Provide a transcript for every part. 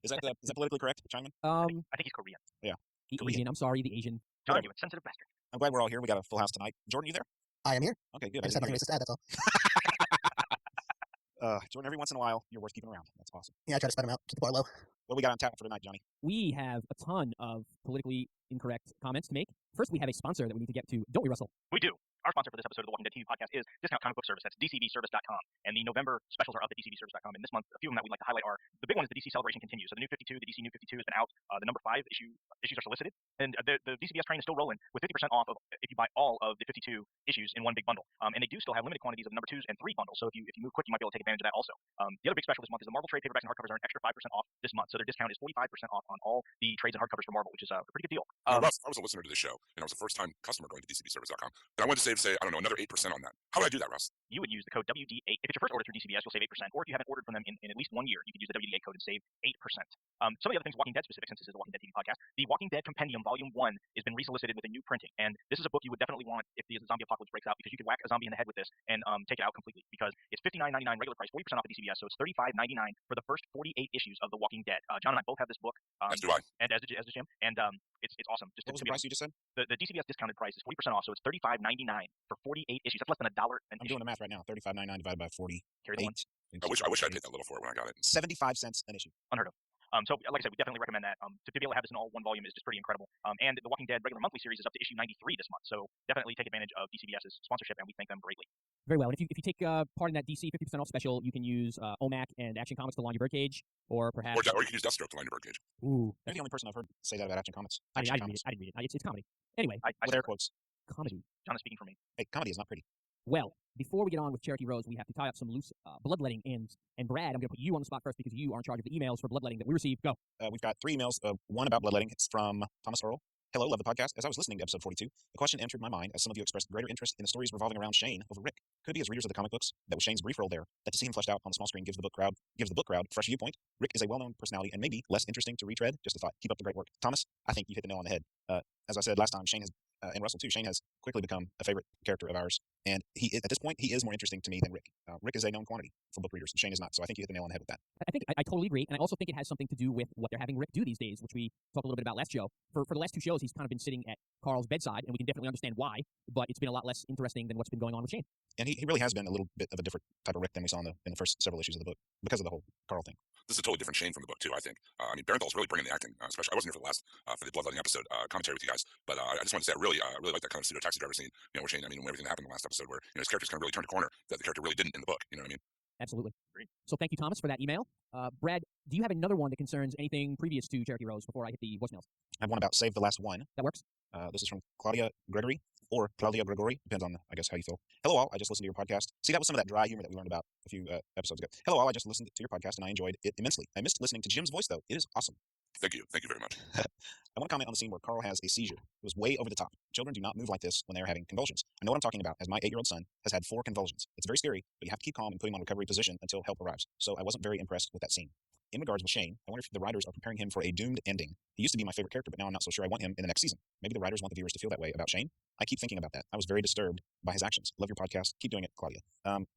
Is that politically correct, Chinaman? I think he's Korean. Yeah. The Asian. I'm sorry, the Asian. John, you insensitive bastard. I'm glad we're all here. We got a full house tonight. Jordan, you there? I am here. Okay, good. I just have nothing racist to add, that's all. Jordan, every once in a while, you're worth keeping around. That's awesome. Yeah, I try to spread them out, keep the bar low. What do we got on tap for tonight, Johnny? We have a ton of politically incorrect comments to make. First, we have a sponsor that we need to get to. Don't we, Russell? We do. Our sponsor for this episode of the Walking Dead TV podcast is Discount Comic Book Service. That's dcbservice.com. And the November specials are up at dcbservice.com. And this month, a few of them that we'd like to highlight are, the big one is the DC Celebration Continues. So the new 52, the DC New 52 has been out. The number 5 issues are solicited. And the DCBS train is still rolling with 50% off of if you buy all of the 52 issues in one big bundle. And they do still have limited quantities of number 2s and 3 bundles. So if you move quick, you might be able to take advantage of that also. The other big special this month is the Marvel trade paperbacks and hardcovers are an extra 5% off this month. So their discount is 45% off on all the trades and hardcovers for Marvel, which is a pretty good deal. Russ, I was a listener to this show, and I was a first-time customer going to dcbservice.com. And I wanted to say, I don't know, another 8% on that. How do I do that, Russ? You would use the code WD8. If it's your first order through DCBS, you'll save 8%. Or if you haven't ordered from them in at least 1 year, you could use the WD8 code and save 8%. Some of the other things Walking Dead specific, since this is the Walking Dead TV podcast, the Walking Dead Compendium Volume 1 has been resolicited with a new printing. And this is a book you would definitely want if the zombie apocalypse breaks out, because you could whack a zombie in the head with this and take it out completely. Because it's $59.99 regular price, 40% off at DCBS, so it's $35.99 for the first 48 issues of The Walking Dead. John and I both have this book. As do I. And as does Jim. And it's awesome. What was the price you just said? The DCBS discounted price is 40% off, so it's $35.99 for 48 issues. That's less than $1 an issue. I'm doing the math right now. $35.99 divided by 48. Carry the one. I wish I paid that little for it when I got it. 75 cents an issue. Unheard of. So, like I said, we definitely recommend that. To be able to have this in all one volume is just pretty incredible. And the Walking Dead regular monthly series is up to issue 93 this month. So definitely take advantage of DCBS's sponsorship, and we thank them greatly. Very well. And if you take part in that DC 50% off special, you can use OMAC and Action Comics to line your birdcage, or perhaps... Or you can use Deathstroke to line your birdcage. Ooh. You're the only person I've heard say that about Action Comics. I didn't read it. It's comedy. Anyway. With air quotes. Comedy. John is speaking for me. Hey, comedy is not pretty. Well, before we get on with Cherokee Rose, we have to tie up some loose bloodletting ends. And Brad, I'm going to put you on the spot first because you are in charge of the emails for bloodletting that we received. Go. We've got 3 emails. One about bloodletting. It's from Thomas Earl. Hello, love the podcast. As I was listening to episode 42, a question entered my mind as some of you expressed greater interest in the stories revolving around Shane over Rick. Could it be, as readers of the comic books, that with Shane's brief role there, that to see him fleshed out on the small screen gives the book crowd a fresh viewpoint? Rick is a well-known personality and maybe less interesting to retread. Just a thought. Keep up the great work. Thomas, I think you hit the nail on the head. As I said last time, Shane has, and Russell too, Shane has quickly become a favorite character of ours. And at this point, he is more interesting to me than Rick. Rick is a known quantity for book readers, and Shane is not. So I think you hit the nail on the head with that. I think I totally agree, and I also think it has something to do with what they're having Rick do these days, which we talked a little bit about last show. For the last 2 shows, he's kind of been sitting at Carl's bedside, and we can definitely understand why, but it's been a lot less interesting than what's been going on with Shane. And he really has been a little bit of a different type of Rick than we saw in the first several issues of the book because of the whole Carl thing. This is a totally different Shane from the book, too, I think. Barenthal's really bringing the acting, especially. I wasn't here for the last, for the bloodletting episode commentary with you guys, but I just wanted to say I really like that kind of pseudo taxi driver scene, where Shane, everything that happened in the last episode where, his character's kind of really turned a corner that the character really didn't in the book, you know what I mean? Absolutely. Great. So thank you, Thomas, for that email. Brad, do you have another one that concerns anything previous to Cherokee Rose before I hit the voicemails? I have one about Save the Last One. That works. This is from Claudia Gregory, or Claudia Gregori, depends on, I guess, how you feel. Hello all, I just listened to your podcast. See, that was some of that dry humor that we learned about a few episodes ago. Hello all, I just listened to your podcast and I enjoyed it immensely. I missed listening to Jim's voice, though. It is awesome. Thank you very much. I want to comment on the scene where Carl has a seizure. It was way over the top. Children do not move like this when they are having convulsions. I know what I'm talking about, as my 8-year-old son has had 4 convulsions. It's very scary, but you have to keep calm and put him on recovery position until help arrives. So I wasn't very impressed with that scene. In regards with Shane, I wonder if the writers are preparing him for a doomed ending. He used to be my favorite character, but now I'm not so sure I want him in the next season. Maybe the writers want the viewers to feel that way about Shane. I keep thinking about that. I was very disturbed by his actions. Love your podcast. Keep doing it, Claudia.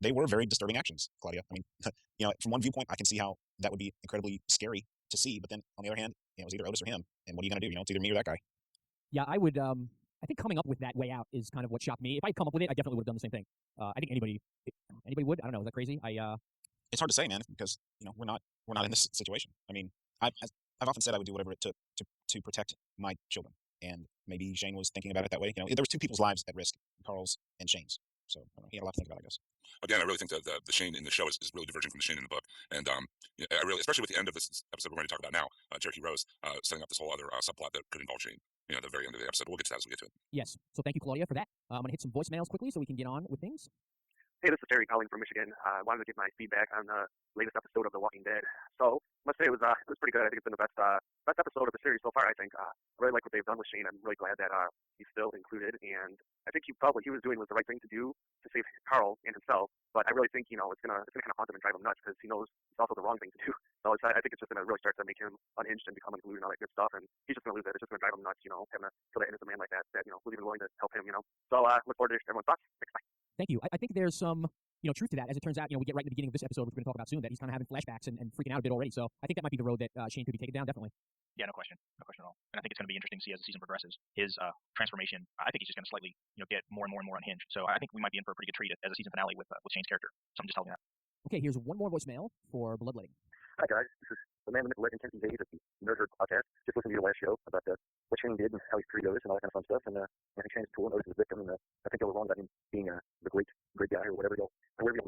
They were very disturbing actions, Claudia. From one viewpoint, I can see how that would be incredibly scary to see, but then on the other hand, it was either Otis or him. And what are you going to do? It's either me or that guy. Yeah, I would. I think coming up with that way out is kind of what shocked me. If I'd come up with it, I definitely would have done the same thing. I think anybody would. I don't know. Is that crazy? It's hard to say, man, because we're not in this situation. I've often said I would do whatever it took to protect my children, and maybe Shane was thinking about it that way. There was 2 people's lives at risk, Carl's and Shane's. So he had a lot to think about, I guess. Again, I really think that the Shane in the show is really diverging from the Shane in the book. And I really, especially with the end of this episode we're going to talk about now, Cherokee Rose, setting up this whole other subplot that could involve Shane, at the very end of the episode. We'll get to that as we get to it. Yes. So thank you, Claudia, for that. I'm going to hit some voicemails quickly so we can get on with things. Hey, this is Terry calling from Michigan. I wanted to give my feedback on the latest episode of The Walking Dead. So, let's say it was pretty good. I think it's been the best episode of the series so far, I think. I really like what they've done with Shane. I'm really glad that he's still included. And I think he was doing was the right thing to do to save Carl and himself. But I really think, it's gonna kind of haunt him and drive him nuts because he knows it's also the wrong thing to do. So I think it's just gonna really start to make him unhinged and become unglued and all that good stuff. And he's just gonna lose it. It's just gonna drive him nuts, having to kill that innocent man like that, who's even willing to help him, So look forward to everyone's thoughts. Thanks, bye. Thank you. I think there's some truth to that. As it turns out, we get right in the beginning of this episode, which we're going to talk about soon, that he's kind of having flashbacks and freaking out a bit already. So I think that might be the road that Shane could be taken down, definitely. Yeah, no question at all. And I think it's going to be interesting to see as the season progresses. His transformation, I think he's just going to slightly, get more and more unhinged. So I think we might be in for a pretty good treat as a season finale with Shane's character. So I'm just telling you that. Okay, here's one more voicemail for Bloodletting. Hi guys, this is the man, the myth, the legend, Kenzie Hayes of the Nerd Herd podcast. Just listened to your last show about what Shane did and how he treated Otis and all that kind of fun stuff. And I think Shane is cool and Otis is a victim. And I think they were wrong about him being the great guy or wherever you're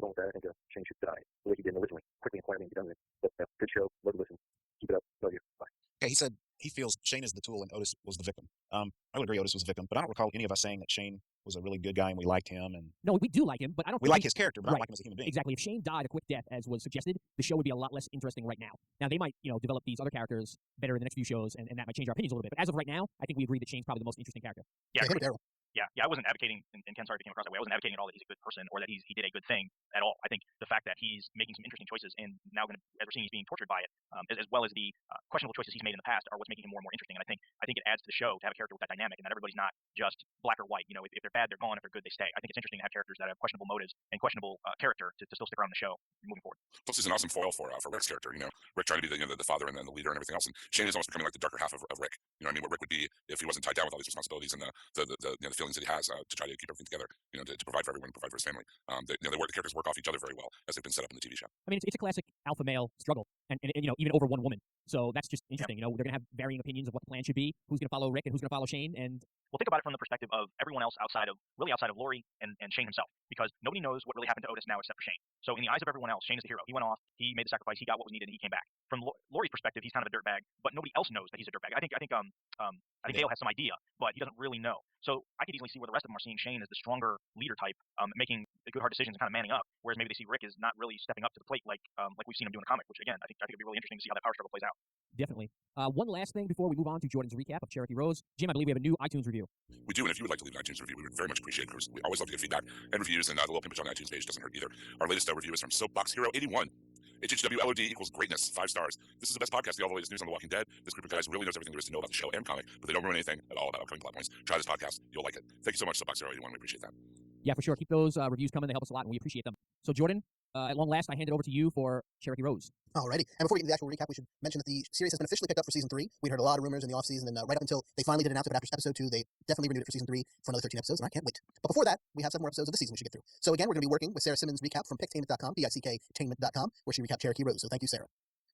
going with that. I think Shane should die the way he did originally, quickly and quietly and be done with it. But good show. Love to listen. Keep it up. Love you. Bye. Okay, he said he feels Shane is the tool and Otis was the victim. I would agree Otis was the victim, but I don't recall any of us saying that Shane was a really good guy and we liked him. And no, we do like him, but I don't. We like his character, but I don't right. like him as a human being. Exactly. If Shane died a quick death, as was suggested, the show would be a lot less interesting right now. Now they might, develop these other characters better in the next few shows, and that might change our opinions a little bit. But as of right now, I think we agree that Shane's probably the most interesting character. Yeah, him or Daryl. Yeah, I wasn't advocating, and Ken, sorry if it came across that way. I wasn't advocating at all that he's a good person or that he did a good thing at all. I think the fact that he's making some interesting choices and now as we're seeing, he's being tortured by it, as well as the questionable choices he's made in the past are what's making him more and more interesting. And I think it adds to the show to have a character with that dynamic and that everybody's not just black or white. If they're bad, they're gone. If they're good, they stay. I think it's interesting to have characters that have questionable motives and questionable character to still stick around the show moving forward. Plus, he's an awesome foil for Rick's character. Rick trying to be the father and then the leader and everything else, and Shane is almost becoming like the darker half of Rick. What Rick would be if he wasn't tied down with all these responsibilities and the feelings that he has to try to keep everything together. To provide for everyone, provide for his family. The characters work off each other very well as they've been set up in the TV show. I mean, it's a classic alpha male struggle, and even over one woman. So that's just interesting. Yep. They're going to have varying opinions of what the plan should be, who's going to follow Rick and who's going to follow Shane, and well, think about it from the perspective of everyone else outside of Laurie and Shane himself, because nobody knows what really happened to Otis now except for Shane. So in the eyes of everyone else, Shane is the hero. He went off, he made the sacrifice, he got what was needed, and he came back. From Laurie's perspective, he's kind of a dirtbag, but nobody else knows that he's a dirtbag. I think Dale has some idea, but he doesn't really know. So I could easily see where the rest of them are seeing Shane as the stronger leader type, making the good hard decisions and kind of manning up, whereas maybe they see Rick is not really stepping up to the plate like we've seen him do in the comic, which again I think it'd be really interesting to see how that power struggle plays out. Definitely. One last thing before we move on to Jordan's recap of Cherokee Rose. Jim, I believe we have a new iTunes review. We do, and if you would like to leave an iTunes review, we would very much appreciate it. We always love to get feedback and reviews, and the little pimpage on the iTunes page doesn't hurt either. Our latest review is from Soapbox Hero 81. HHWLOD equals greatness, 5 stars. This is the best podcast, the all the latest news on The Walking Dead. This group of guys really knows everything there is to know about the show and comic, but they don't ruin anything at all about upcoming plot points. Try this podcast. You'll like it. Thank you so much, Soapbox Hero 81. We appreciate that. Yeah, for sure. Keep those reviews coming. They help us a lot, and we appreciate them. So, Jordan, at long last, I hand it over to you for Cherokee Rose. Alrighty. And before we get into the actual recap, we should mention that the series has been officially picked up for season 3. We heard a lot of rumors in the off-season, and right up until they finally did announce it, but after episode 2, they definitely renewed it for season 3 for another 13 episodes, and I can't wait. But before that, we have 7 more episodes of the season we should get through. So again, we're going to be working with Sarah Simmons' recap from picktainment.com, picktainment.com, where she recapped Cherokee Rose. So thank you, Sarah.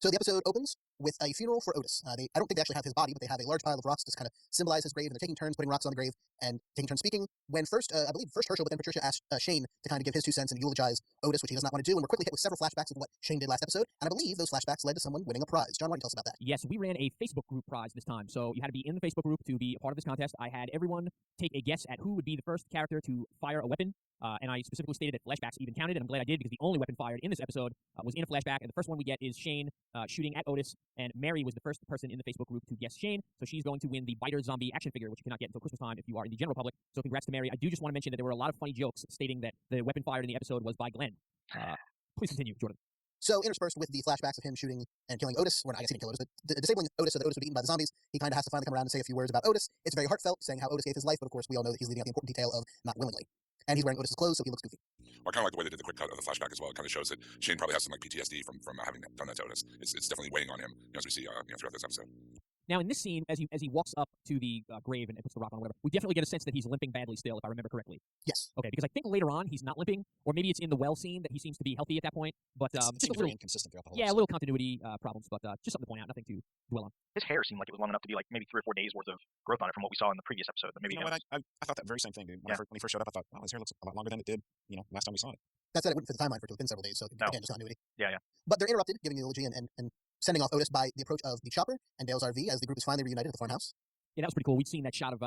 So the episode opens with a funeral for Otis. I don't think they actually have his body, but they have a large pile of rocks to kind of symbolize his grave, and they're taking turns putting rocks on the grave and taking turns speaking. When first, I believe first Herschel, but then Patricia asked Shane to kind of give his 2 cents and eulogize Otis, which he does not want to do, and we're quickly hit with several flashbacks of what Shane did last episode, and I believe those flashbacks led to someone winning a prize. John, why don't you tell us about that? Yes, we ran a Facebook group prize this time, so you had to be in the Facebook group to be a part of this contest. I had everyone take a guess at who would be the first character to fire a weapon. And I specifically stated that flashbacks even counted, and I'm glad I did because the only weapon fired in this episode was in a flashback. And the first one we get is Shane shooting at Otis, and Mary was the first person in the Facebook group to guess Shane, so she's going to win the Biter Zombie action figure, which you cannot get until Christmas time if you are in the general public. So congrats to Mary. I do just want to mention that there were a lot of funny jokes stating that the weapon fired in the episode was by Glenn. Please continue, Jordan. So interspersed with the flashbacks of him shooting and killing Otis, or I guess he didn't kill Otis, but disabling Otis so that Otis would be eaten by the zombies, he kind of has to finally come around and say a few words about Otis. It's very heartfelt, saying how Otis gave his life, but of course we all know that he's leaving out the important detail of not willingly. And he's wearing Otis's clothes, so he looks goofy. I kind of like the way they did the quick cut of the flashback as well. It kind of shows that Shane probably has some PTSD from having done that to Otis. It's definitely weighing on him, as we see throughout this episode. Now, in this scene, as he walks up to the grave and puts the rock on, whatever, we definitely get a sense that he's limping badly still, if I remember correctly. Yes. Okay, because I think later on he's not limping, or maybe it's in the well scene that he seems to be healthy at that point. But it seems very inconsistent throughout the whole episode. A little continuity problems, but just something to point out, nothing to dwell on. His hair seemed like it was long enough to be like maybe 3 or 4 days worth of growth on it from what we saw in the previous episode. But maybe you know what? I thought that very same thing, dude. When he first showed up, I thought, wow, his hair looks a lot longer than it did, last time we saw it. That said, it wouldn't fit the timeline for it to have been several days, so again, just continuity. Yeah. But they're interrupted, giving the eulogy and sending off Otis by the approach of the chopper and Dale's RV as the group is finally reunited at the farmhouse. Yeah, that was pretty cool. We'd seen that shot of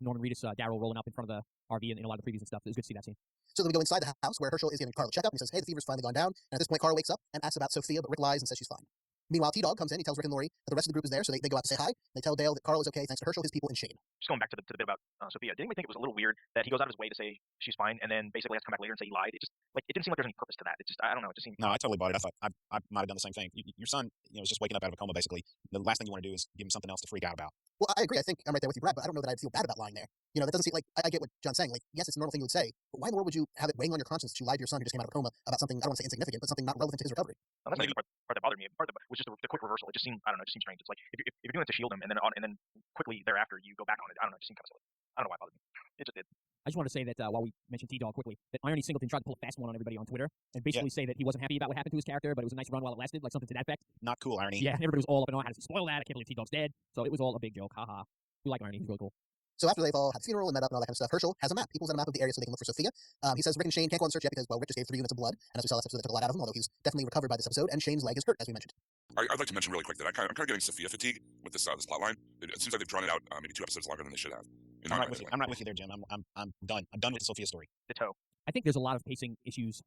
Norman Reedus, Daryl rolling up in front of the RV in a lot of the previews and stuff. It was good to see that scene. So then we go inside the house where Herschel is giving Carl a checkup, and he says, hey, the fever's finally gone down. And at this point, Carl wakes up and asks about Sophia, but Rick lies and says she's fine. Meanwhile, T-Dog comes in. He tells Rick and Lori that the rest of the group is there, so they go out to say hi. They tell Dale that Carl is okay thanks to Herschel, his people, and Shane. Just going back to the bit about Sophia, didn't we think it was a little weird that he goes out of his way to say she's fine and then basically has to come back later and say he lied? It didn't seem like there's any purpose to that. It just, I don't know. It just seemed. No, I totally bought it. I thought I might have done the same thing. Your son, is just waking up out of a coma. Basically, the last thing you want to do is give him something else to freak out about. Well, I agree. I think I'm right there with you, Brad, but I don't know that I'd feel bad about lying there. That doesn't seem like I get what John's saying. Like, yes, it's a normal thing you would say, but why more would you have it weighing on your conscience that you lied to your son who just came out of a coma about something, I don't want to say insignificant, but something not relevant to his recovery? Well, that's the part that bothered me. Part that was just the quick reversal. It just seemed, I don't know, it just seemed strange. It's like if you're doing it to shield him and then quickly thereafter you go back on it. I don't know, it just seemed kind of silly. I don't know why it bothered me. It just did. I just want to say that while we mentioned T-Dog quickly, that Irony Singleton tried to pull a fast one on everybody on Twitter and basically say that he wasn't happy about what happened to his character, but it was a nice run while it lasted, like something to that effect. Not cool, Irony. Yeah, and everybody was all up and on, how does he spoil that? I can't believe T-Dog's dead. So it was all a big joke. Haha. We like Irony. He's really cool. So after they've all had the funeral and met up and all that kind of stuff, Herschel has a map. He pulls out a map of the area so they can look for Sophia. He says Rick and Shane can't go on the search yet because, well, Rick just gave 3 units of blood, and as we saw last episode, that took a lot out of him, although he's definitely recovered by this episode, and Shane's leg is hurt, as we mentioned. I'd like to mention really quick that I'm kind of getting Sophia fatigue with this plot line. It seems like they've drawn it out maybe 2 episodes longer than they should have. I'm right with you there, Jim. I'm done. I'm done with the Sophia story. Ditto. I think there's a lot of pacing issues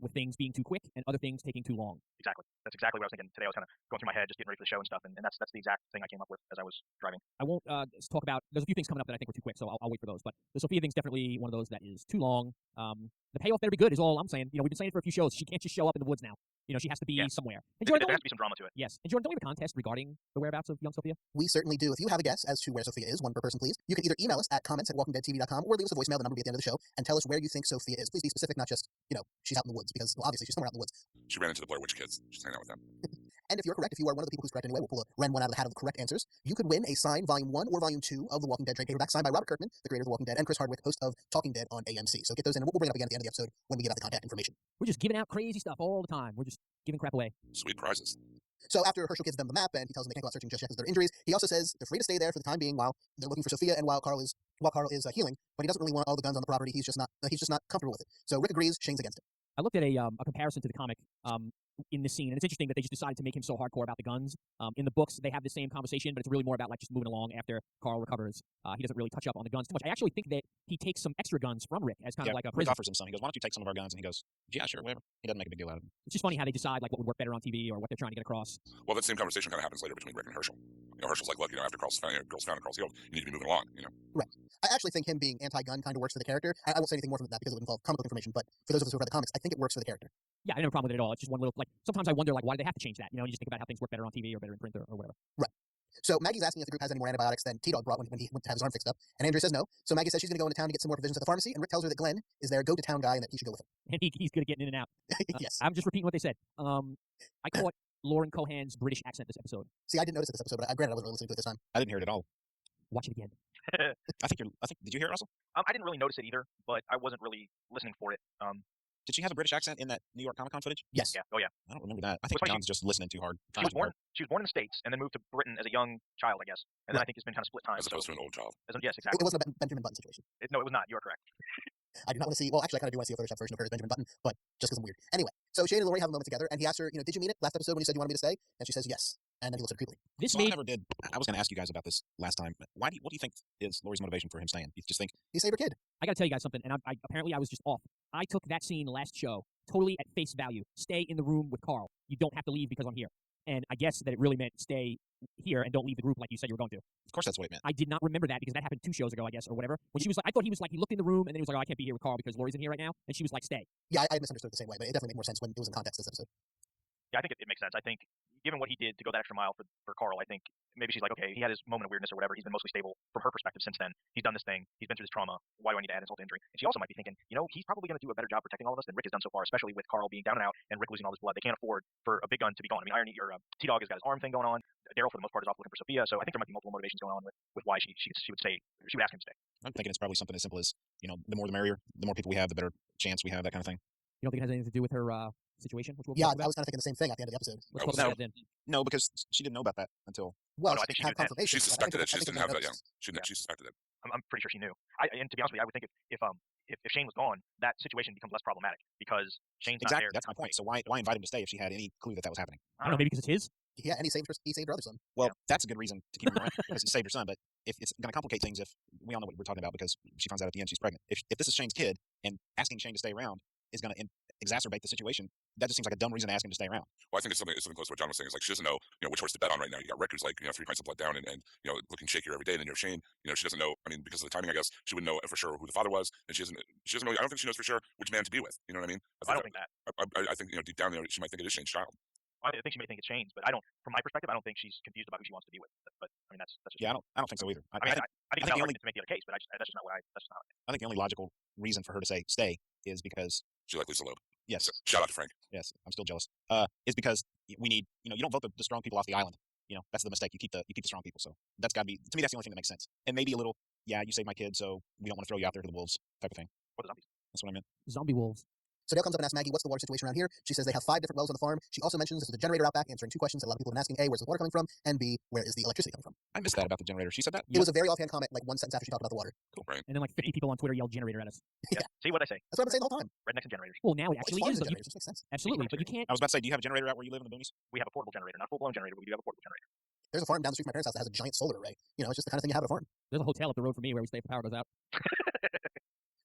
with things being too quick and other things taking too long. Exactly. That's exactly what I was thinking today. I was kind of going through my head, just getting ready for the show and stuff, and that's the exact thing I came up with as I was driving. I won't talk about. There's a few things coming up that I think were too quick, so I'll wait for those. But the Sophia thing's definitely one of those that is too long. The payoff better be good, is all I'm saying. We've been saying it for a few shows. She can't just show up in the woods now. She has to be somewhere. And There has to be some drama to it. Yes. And Jordan, don't we have a contest regarding the whereabouts of young Sophia? We certainly do. If you have a guess as to where Sophia is, one per person, please, you can either email us at comments@walkingdeadtv.com or leave us a voicemail, the number will be at the end of the show, and tell us where you think Sophia is. Please be specific, not just, she's out in the woods, because well, obviously she's somewhere out in the woods. She ran into the Blair Witch kids. She's hanging out with them. And if you're correct, if you are one of the people who's correct anyway, we'll pull a Ren one out of the hat of the correct answers. You could win a signed Volume 1 or Volume 2 of The Walking Dead trade paperback, signed by Robert Kirkman, the creator of The Walking Dead, and Chris Hardwick, host of Talking Dead on AMC. So get those in, and we'll bring it up again at the end of the episode when we give out the contact information. We're just giving out crazy stuff all the time. We're just giving crap away. Sweet prizes. So after Herschel gives them the map and he tells them they can't go out searching just yet because of their injuries, he also says they're free to stay there for the time being while they're looking for Sophia and while Carl is healing, but he doesn't really want all the guns on the property. He's just not comfortable with it. So Rick agrees, Shane's against it. I looked at a comparison to the comic in this scene, and it's interesting that they just decided to make him so hardcore about the guns. In the books, they have the same conversation, but it's really more about just moving along after Carl recovers. He doesn't really touch up on the guns too much. I actually think that he takes some extra guns from Rick as kind of like a Rick prison. offers him some. He goes, "Why don't you take some of our guns?" And he goes, "Yeah, sure, whatever." He doesn't make a big deal out of it. It's just funny how they decide what would work better on TV or what they're trying to get across. Well, that same conversation kind of happens later between Rick and Herschel. Herschel's like, look, after girl's found and girl's healed, you need to be moving along. Right. I actually think him being anti-gun kind of works for the character. I won't say anything more from that because it would involve comic book information, but for those of us who read the comics, I think it works for the character. Yeah, I have no problem with it at all. It's just one little, sometimes I wonder, why do they have to change that? You just think about how things work better on TV or better in print or whatever. Right. So Maggie's asking if the group has any more antibiotics than T-Dog brought when he went to have his arm fixed up, and Andrea says no. So Maggie says she's going to go into town to get some more provisions at the pharmacy, and Rick tells her that Glenn is their go-to-town guy and that he should go with him. And he's good at getting in and out. Yes. I'm just repeating what they said. I caught Lauren Cohan's British accent this episode. See, I didn't notice it this episode, but granted, I wasn't really listening to it this time. I didn't hear it at all. Watch it again. Did you hear it, Russell? I didn't really notice it either, but I wasn't really listening for it. Did she have a British accent in that New York Comic Con footage? Yes. Yeah. Oh, yeah. I don't remember that. I think John's just listening too hard. She was born in the States and then moved to Britain as a young child, I guess. And then I think it's been kind of split time. As opposed to an old child. Yes, exactly. It wasn't a Benjamin Button situation. No, it was not. You are correct. I do not want to see. Well, actually, I kind of do want to see a Photoshop version of her as Benjamin Button, but just because I'm weird. Anyway, so Shane and Lori have a moment together, and he asks her, did you mean it last episode when you said you wanted me to stay? And she says yes. And then he looks at her creepily. I never did. I was going to ask you guys about this last time. What do you think is Lori's motivation for him staying? You just think he's a favorite kid. I got to tell you guys something, and apparently I was just off. I took that scene last show totally at face value. Stay in the room with Carl. You don't have to leave because I'm here. And I guess that it really meant stay here and don't leave the group like you said you were going to. Of course, that's what it meant. I did not remember that because that happened 2 shows ago, I guess, or whatever. When she was like, I thought he was he looked in the room and then he was like, oh, I can't be here with Carl because Lori's in here right now. And she was like, stay. Yeah, I misunderstood it the same way, but it definitely made more sense when it was in context this episode. Yeah, I think it makes sense. I think given what he did to go that extra mile for Carl, I think maybe she's like, okay, he had his moment of weirdness or whatever. He's been mostly stable from her perspective since then. He's done this thing. He's been through this trauma. Why do I need to add insult to injury? And she also might be thinking, he's probably going to do a better job protecting all of us than Rick has done so far, especially with Carl being down and out and Rick losing all his blood. They can't afford for a big gun to be gone. I mean, Irony or T-Dog has got his arm thing going on. Daryl, for the most part, is off looking for Sophia. So I think there might be multiple motivations going on with why she would stay. She would ask him to stay. I'm thinking it's probably something as simple as, the more the merrier. The more people we have, the better chance we have, that kind of thing. You don't think it has anything to do with her situation? Which I was kind of thinking the same thing at the end of the episode. Let's talk about that then. No, because she didn't know about that until. Well, I think she had confirmation. She suspected it. She just didn't have that. Yeah, she suspected it. I'm pretty sure she knew. And to be honest with you, I would think if Shane was gone, that situation becomes less problematic because Shane's not there. That's my point. So why invite him to stay if she had any clue that was happening? I don't know, maybe because it's his. Yeah, and he saved her other son. Well, that's a good reason to keep him around because he saved her son. But if it's going to complicate things, if we all know what we're talking about because she finds out at the end she's pregnant. If this is Shane's kid and asking Shane to stay around is going to exacerbate the situation, that just seems like a dumb reason to ask him to stay around. Well, I think it's something close to what John was saying. It's like she doesn't know, which horse to bet on right now. You got Rick, who's like, 3 pints of blood down and looking shakier every day. And then you have Shane. She doesn't know. I mean, because of the timing, I guess she wouldn't know for sure who the father was, and she doesn't really. I don't think she knows for sure which man to be with. You know what I mean? I don't think that. I think deep down there, she might think it is Shane's child. I think she may think it's Shane's, but I don't. From my perspective, I don't think she's confused about who she wants to be with. But I mean, that's just. Yeah, I don't think so either. I think it's valid to make the other case, but that's just not what I. That's just not. I think the only logical reason for her to say stay is because she like Lisa Loeb. Yes. So, shout out to Frank. Yes, I'm still jealous. Is because we need. You don't vote the strong people off the island. That's the mistake. You keep the strong people. So that's got to be, to me, that's the only thing that makes sense. And maybe a little, yeah, you saved my kid, so we don't want to throw you out there to the wolves type of thing. What the zombies? That's what I meant. Zombie wolves. So Dale comes up and asks Maggie, what's the water situation around here? She says they have 5 different wells on the farm. She also mentions this is a generator out back, answering 2 questions that a lot of people have been asking. A, where's the water coming from? And B, where is the electricity coming from? I missed that about the generator. She said that? It was a very offhand comment, like 1 sentence after she talked about the water. Cool, right. And then like 50 people on Twitter yelled generator at us. Yeah. See what I say? That's what I've been saying the whole time. Rednecks and generators. Well, now it actually Well, is. it's Though. generators, which makes sense. Absolutely, but you can't. I was about to say, do you have a generator out where you live in the boonies? We have a portable generator, not a full-blown generator, but we do have a portable generator. There's a farm down the street from my parents' house that has a giant solar array. It's just the kind of thing you have at a farm. There's a hotel up the road from me where we stay if the power goes out.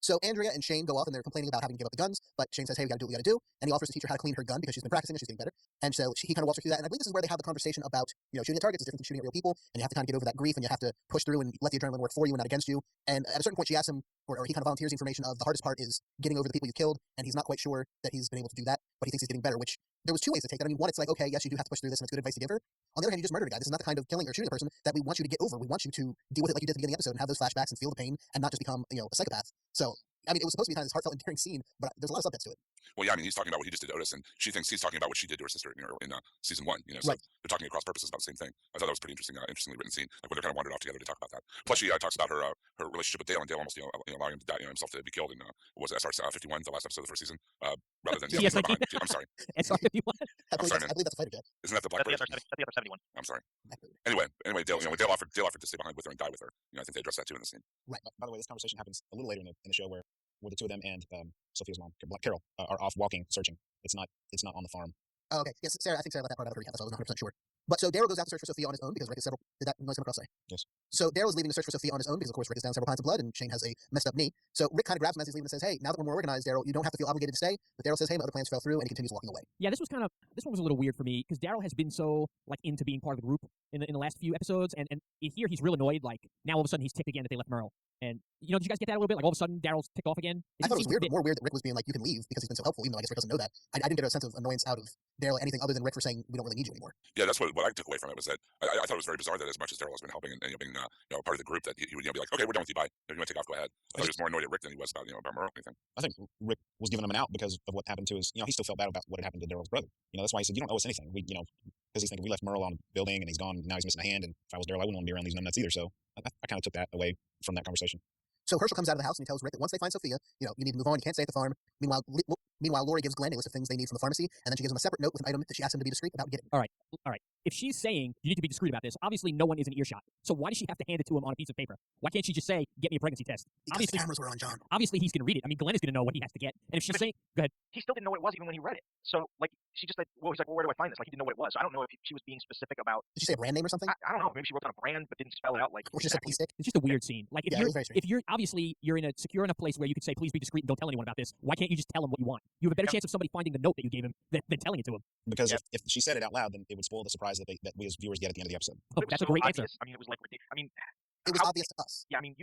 So Andrea and Shane go off and they're complaining about having to give up the guns, but Shane says, hey, we gotta do what we gotta do. And he offers to teach her how to clean her gun because she's been practicing and she's getting better. And so he kind of walks her through that. And I believe this is where they have the conversation about, shooting at targets is different than shooting at real people. And you have to kind of get over that grief and you have to push through and let the adrenaline work for you and not against you. And at a certain point, she asks him, or he kind of volunteers the information of the hardest part is getting over the people you killed. And he's not quite sure that he's been able to do that, but he thinks he's getting better, which there was 2 ways to take that. I mean, one, it's like, okay, yes, you do have to push through this and it's good advice to give her. On the other hand, you just murdered a guy. This is not the kind of killing or shooting a person that we want you to get over. We want you to deal with it like you did at the beginning of the episode and have those flashbacks and feel the pain and not just become, a psychopath. So, I mean, it was supposed to be kind of this heartfelt, endearing scene, but there's a lot of subtext to it. Well, yeah, I mean, he's talking about what he just did to Otis, and she thinks he's talking about what she did to her sister in season 1. So right. They're talking across purposes about the same thing. I thought that was pretty interesting, interestingly written scene, like when they're kind of wandered off together to talk about that. Plus, she talks about her relationship with Dale, and Dale almost allowing him to die, himself to be killed in what was it, SR 51, the last episode of the first season, rather than Yes, behind. I'm sorry. SR 51. I believe that's a fighter jet. Isn't that the Blackbird? That's the other 71. I'm sorry. Anyway, Dale, when Dale offered to stay behind with her and die with her. I think they addressed that too in the scene. Right. By the way, this conversation happens a little later in the show where the 2 of them and Sophia's mom, Carol, are off walking, searching. It's not on the farm. Oh, okay. Yes, Sarah. I think Sarah let that part out of her recap. That's why I wasn't 100% sure. But so Daryl goes out to search for Sophia on his own because Rick is several. Did that noise come across? Sorry. Yes. So Daryl's leaving to search for Sophia on his own because, of course, Rick is down several pints of blood and Shane has a messed up knee. So Rick kind of grabs him as he's leaving and says, "Hey, now that we're more organized, Daryl, you don't have to feel obligated to stay." But Daryl says, "Hey, my other plans fell through," and he continues walking away. Yeah, this one was a little weird for me because Daryl has been so into being part of the group in the last few episodes, and here he's real annoyed. Like now all of a sudden he's ticked again that they left Merle. And did you guys get that a little bit? Like all of a sudden Daryl's ticked off again. I thought it was weird, but more weird that Rick was being like, "You can leave," because he's been so helpful, even though I guess Rick doesn't know that. I didn't get a sense of annoyance out of Daryl, anything other than Rick for saying, "We don't really need you anymore." Yeah, that's what I took away from it was that I thought it was very bizarre that as much as Daryl has been helping and being part of the group, that he would be like, "Okay, we're done with you, bye. If you want to take off, go ahead." I thought he was more annoyed at Rick than he was about Merle or anything. I think Rick was giving him an out because of what happened to his. He still felt bad about what had happened to Daryl's brother. That's why he said, "You don't owe us anything." Because he's thinking we left Merle on a building and he's gone. Now he's missing a hand. And if I was Daryl, I wouldn't want to be around these numbnuts either. So I kind of took that away from that conversation. So Herschel comes out of the house and he tells Rick that once they find Sophia, you need to move on. You can't stay at the farm. Meanwhile, Lori gives Glenn a list of things they need from the pharmacy, and then she gives him a separate note with an item that she asks him to be discreet about getting. All right. If she's saying you need to be discreet about this, obviously no one is in earshot. So why does she have to hand it to him on a piece of paper? Why can't she just say, "Get me a pregnancy test"? Because Obviously, the cameras were on, John. Obviously, he's going to read it. I mean, Glenn is going to know what he has to get. And if she's saying, go ahead. He still didn't know what it was even when he read it. So she just said, well, he's like, well, where do I find this? Like he didn't know what it was. So I don't know if she was being specific about. Did she say a brand name or something? I don't know. Maybe she wrote down a brand but didn't spell it out. Like or just a stick. It's just a weird scene. Like if you're obviously you're in a secure enough place where you could say, please be discreet and don't tell anyone about this. Why can't you just tell him what you want? You have a better chance of somebody finding the note that you gave him than telling it to him. Because if she said it out loud, then it would spoil the surprise that we as viewers get at the end of the episode. Oh, that's a great answer. I mean, it was like ridiculous. I mean, it was obvious to us. Yeah, I mean,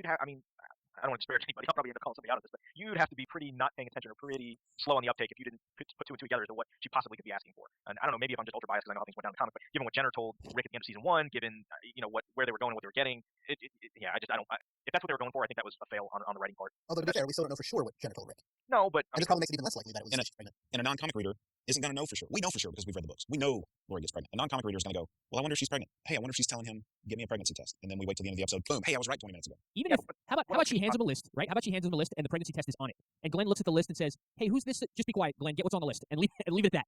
I don't want to disparage anybody. I'll probably end up calling somebody out of this, but you'd have to be pretty not paying attention or pretty slow on the uptake if you didn't put 2 and 2 together as to what she possibly could be asking for. And I don't know, maybe if I'm just ultra biased because I know how things went down in the comic, but given what Jenner told Rick at the end of season 1, given where they were going and what they were getting, if that's what they were going for, I think that was a fail on the writing part. Although to be fair, we still don't know for sure what Jenner told Rick. No, but and this probably makes it even less likely that it was pregnant. And a non-comic reader isn't going to know for sure. We know for sure because we've read the books. We know Lori gets pregnant. A non-comic reader is going to go, well, I wonder if she's pregnant. Hey, I wonder if she's telling him, get me a pregnancy test. And then we wait till the end of the episode. Boom. Hey, I was right 20 minutes ago. How about she hands him a list, right? How about she hands him a list and the pregnancy test is on it. And Glenn looks at the list and says, hey, who's this? Just be quiet, Glenn. Get what's on the list and leave it at that.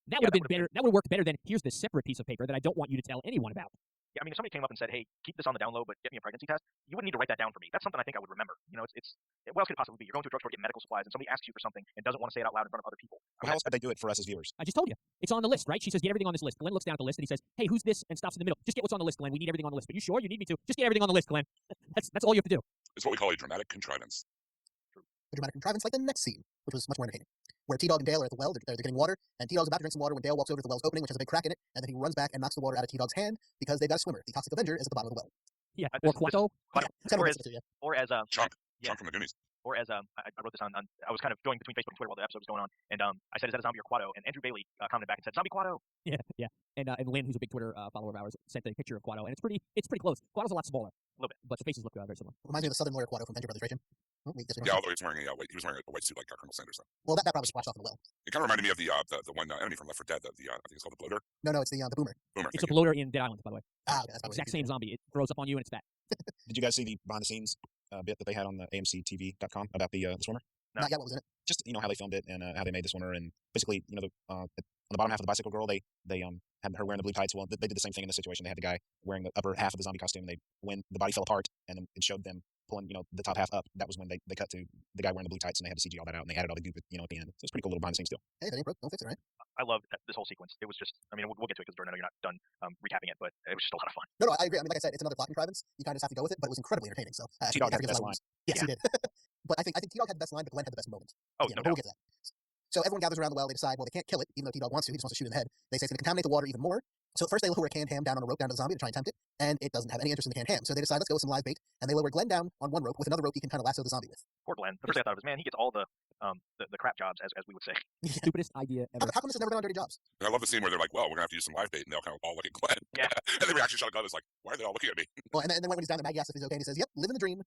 That would have been better. That would have worked better than here's this separate piece of paper that I don't want you to tell anyone about. Yeah, I mean, if somebody came up and said, "Hey, keep this on the down low, but get me a pregnancy test," you wouldn't need to write that down for me. That's something I think I would remember. It's what else could it possibly be? You're going to a drugstore to get medical supplies, and somebody asks you for something and doesn't want to say it out loud in front of other people. Well, how else would they do it for us as viewers? I just told you. It's on the list, right? She says, get everything on this list. Glenn looks down at the list and he says, hey, who's this? And stops in the middle. Just get what's on the list, Glenn. We need everything on the list. But you sure you need me to? Just get everything on the list, Glenn. That's all you have to do. It's what we call a dramatic contrivance. A dramatic contrivance like the next scene, which was much more entertaining. where T-Dog and Dale are at the well. They're getting water, and T-Dog's about to drink some water when Dale walks over to the well's opening, which has a big crack in it, and then he runs back and knocks the water out of T-Dog's hand because they've got a swimmer. The Toxic Avenger is at the bottom of the well. Yeah, Uh, or this- Quato. Yeah, it's kind of Or a as- mix of the two, yeah. or as Chunk. Yeah. Chunk from the Goonies. or as I wrote this on, I was kind of going between Facebook and Twitter while the episode was going on, and I said, is that a zombie or Quato? And Andrew Bailey commented back and said, zombie Quato. Yeah, yeah. And Lynn, who's a big Twitter follower of ours, sent a picture of Quato, and it's pretty close. Quato's a lot smaller. A little bit. But the faces look very similar. Reminds me of the Southern lawyer Quato from Venture Brothers, right, Jim? Oh, wait, this one. Yeah, although he was wearing a white suit like Colonel Sanders. Though. Well, that probably splashed off in the well. It kind of reminded me of the one enemy from Left 4 Dead. I think it's called the Bloater. No, it's the Boomer. Boomer. It's thank a bloater in Dead Island, by the way. Ah, okay, that's probably Exact same zombie. It throws up on you and it's fat. Did you guys see the behind the scenes bit that they had on the AMCTV.com about the swimmer? No. Not yet. What was in it? Just how they filmed it and how they made the swimmer, and basically on the bottom half of the bicycle girl, they had her wearing the blue tights. Well, they did the same thing in this situation. They had the guy wearing the upper half of the zombie costume. And when the body fell apart and then it showed them pulling the top half up, that was when they cut to the guy wearing the blue tights, and they had to CG all that out, and they added all the goop at the end. So it's pretty cool little behind the scenes deal. Hey, if it ain't broke, don't fix it, right? I loved this whole sequence. It was just, I mean, we'll get to it because Jordan, I know you're not done recapping it, but it was just a lot of fun. No, I agree. I mean, like I said, it's another plot contrivance. You kind of just have to go with it, but it was incredibly entertaining. So T-Dog had the best line. Yes, he did. But I think T-Dog had the best line, but Glenn had the best moment. Oh, But no we'll doubt. get to that. So everyone gathers around the well. They decide, well, they can't kill it, even though T-Dog wants to. He just wants to shoot it in the head. They say it's going to contaminate the water even more. So at first they lower a canned ham down on a rope down to the zombie to try and tempt it, and it doesn't have any interest in the canned ham. So they decide, let's go with some live bait, and they lower Glenn down on one rope with another rope he can kind of lasso the zombie with. Poor Glenn. The first thing I thought was, man, he gets all the crap jobs, as we would say. Stupidest idea ever. How come this has never been on Dirty Jobs? And I love the scene where they're like, well, we're going to have to use some live bait, and they'll kind of all look at Glenn. Yeah. And the reaction shot of Glenn is like, why are they all looking at me? Well, and then when he's down there, Maggie asks if he's okay, and he says, yep, living the dream.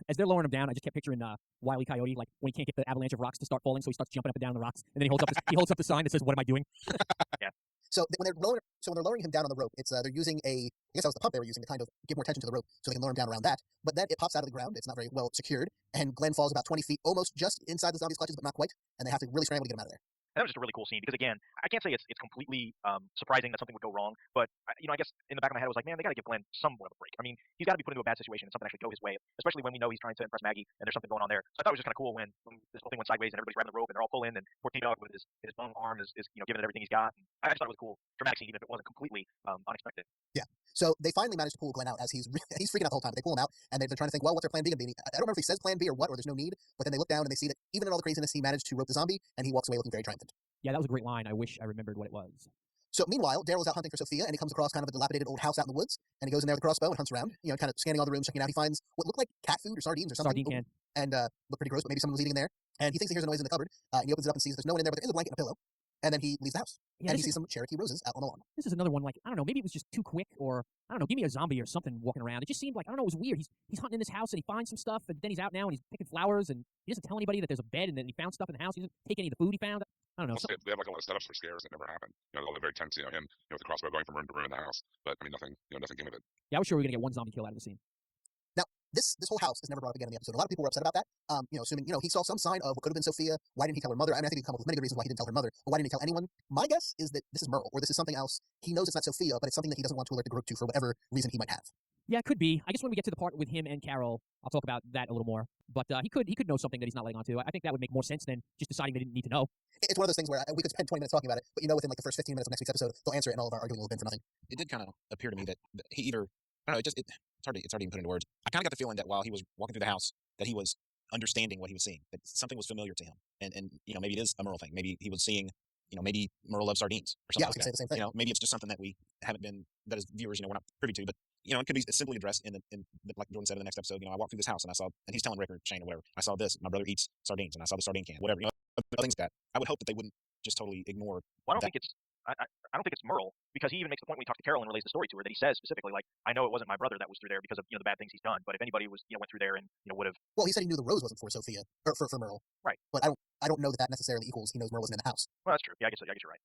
As they're lowering him down, I just kept picturing Wile E. Coyote, like when he can't get the avalanche of rocks to start falling, so he starts jumping up and down the rocks, and then he holds up the sign that says, "What am I doing?" So when they're lowering him down on the rope, it's they're using I guess that was the pump they were using to kind of give more tension to the rope, so they can lower him down around that. But then it pops out of the ground. It's not very well secured, and Glenn falls about 20 feet, almost just inside the zombie's clutches, but not quite. And they have to really scramble to get him out of there. And that was just a really cool scene because, again, I can't say it's completely surprising that something would go wrong, but I guess in the back of my head I was like, man, they got to give Glenn somewhat of a break. I mean, he's got to be put into a bad situation and something actually go his way, especially when we know he's trying to impress Maggie and there's something going on there. So I thought it was just kind of cool when this whole thing went sideways and everybody's grabbing the rope and they're all pulling, and poor T-Dog with his bum arm is giving it everything he's got. And I just thought it was a cool, dramatic scene, even if it wasn't completely unexpected. So they finally manage to pull Glenn out as he's freaking out the whole time. They pull him out, and they're trying to think, well, what's their plan B going to be? I don't remember if he says plan B or what, or there's no need. But then they look down and they see that even in all the craziness, he managed to rope the zombie, and he walks away looking very triumphant. Yeah, that was a great line. I wish I remembered what it was. So meanwhile, Daryl's out hunting for Sophia, and he comes across kind of a dilapidated old house out in the woods, and he goes in there with a crossbow and hunts around, kind of scanning all the rooms, checking out. He finds what looked like cat food or sardines or something. Sardine can. And looked pretty gross, but maybe someone was eating in there. And he thinks he hears a noise in the cupboard, and he opens it up and sees there's no one in there, but there is a blanket and a pillow. And then he leaves the house, Yeah, and he this sees some Cherokee roses out on the lawn. is another one. Like, I don't know, maybe it was just too quick, or I don't know, give me a zombie or something walking around. It just seemed like, I don't know, it was weird. He's hunting in this house and he finds some stuff, and then he's out now and he's picking flowers, and he doesn't tell anybody that there's a bed and then he found stuff in the house. He doesn't take any of the food he found. I don't know. Also, they have like a lot of setups for scares that never happen. All the very tense, him, with the crossbow going from room to room in the house. But I mean, nothing came of it. Yeah, I was sure we were gonna get one zombie kill out of the scene. This whole house is never brought up again in the episode. A lot of people were upset about that. Assuming he saw some sign of what could have been Sophia. Why didn't he tell her mother? I mean, I think he come up with many good reasons why he didn't tell her mother. But why didn't he tell anyone? My guess is that this is Merle, or this is something else. He knows it's not Sophia, but it's something that he doesn't want to alert the group to for whatever reason he might have. Yeah, it could be. I guess when we get to the part with him and Carol, I'll talk about that a little more. But he could know something that he's not letting on to. I think that would make more sense than just deciding they didn't need to know. It's one of those things where we could spend 20 minutes talking about it, but within like the first 15 minutes of next week's episode, they'll answer it, and all of our arguing will have been for nothing. It did kind of appear to me that he either, I don't know, it's hard to even put into words. I kind of got the feeling that while he was walking through the house, that he was understanding what he was seeing, that something was familiar to him, and maybe it is a Merle thing. Maybe he was seeing, maybe Merle loves sardines or something. Yeah, I was going to say the same thing. Maybe it's just something that we haven't been, that as viewers, we're not privy to, but it could be simply addressed in like Jordan said in the next episode. I walked through this house and he's telling Rick or Shane or whatever, I saw this. My brother eats sardines, and I saw the sardine can, whatever. Things like that. I would hope that they wouldn't just totally ignore. Well, I don't think it's Merle, because he even makes the point when he talks to Carol and relays the story to her that he says specifically, like, I know it wasn't my brother that was through there because of the bad things he's done, but if anybody was went through there and would have. Well, he said he knew the rose wasn't for Sophia or for Merle. Right. But I don't know that necessarily equals he knows Merle wasn't in the house. Well, that's true. Yeah, I guess you're right.